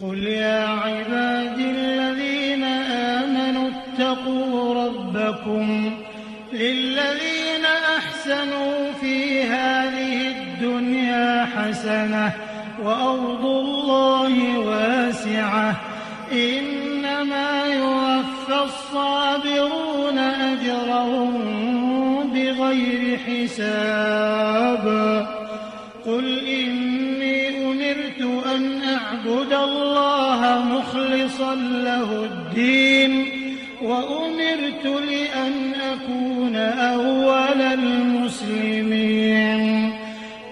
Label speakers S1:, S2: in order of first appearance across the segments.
S1: قل يا عبادي الذين آمنوا اتقوا ربكم للذين أحسنوا في هذه الدنيا حسنة وأرض الله واسعة إنما يوفى الصابرون أجرهم بغير حساب قل إني أمرت أن أعبد الله مخلصا له الدين وأمرت لأن أكون أول المسلمين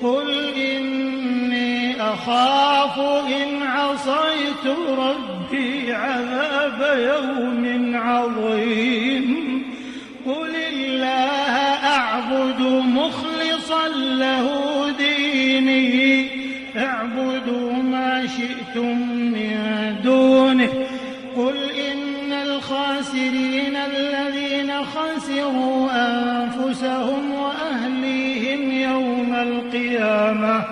S1: قل إني أخاف إن عصيت ربي عذاب يوم عظيم قل الله أعبد مخلصا له ديني فاعبدوا ما شئتم من دونه قل إن الخاسرين الذين خسروا أنفسهم وأهليهم يوم القيامة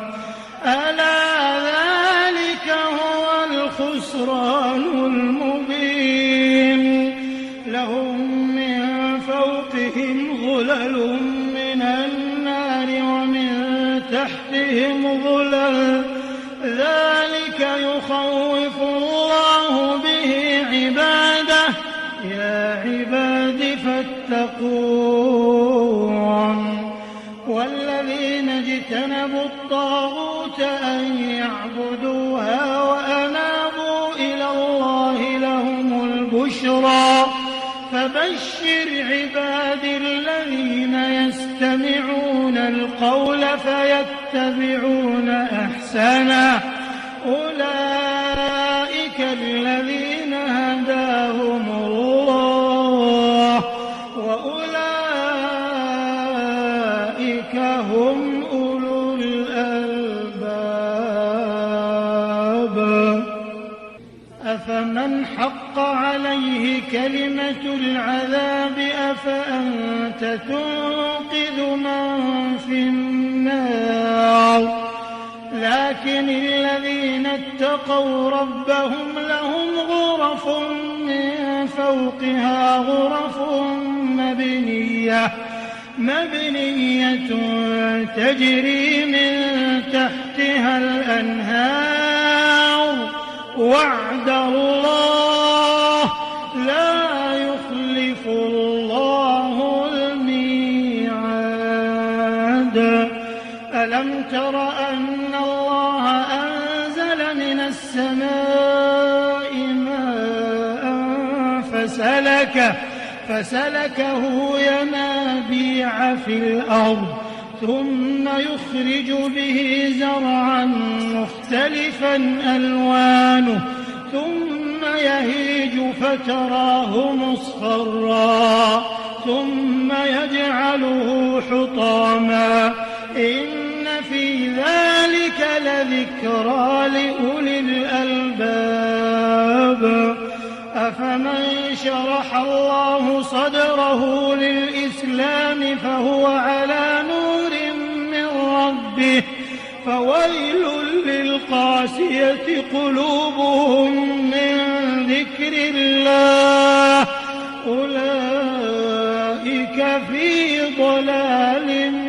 S1: ألا ذلك هو الخسران المبين لهم من فوقهم ظلل من النار ومن تحتهم ظلل ذلك يخوف الله به عباده يا عباد فاتقون والذين اجتنبوا الطاغوت أن يعبدوها وأنابوا إلى الله لهم البشرى فبشر عبادي الذين يستمعون القول فيتبعون أحسنه أولئك الذين هداهم الله وأولئك هم أولو الألباب أفمن حق عليه كلمة العذاب أفأنت تنقذ من في النار لكن الذين اتقوا ربهم لهم غرف من فوقها غرف مبنية تجري من تحتها الأنهار وعد الله لا يخلف الله الميعاد ألم تر أن الله أنزل من السماء ماء فسلكه ينابيع في الأرض ثم يخرج به زرعا مختلفا ألوانه ثم يهيج فتراه مصفرا ثم يجعله حطاما إن في ذلك لذكرى لأولي الألباب أفمن شرح الله صدره للإسلام فهو على نور من ربه فويل للقاسية قلوبهم من ذكر الله أولئك في ضلال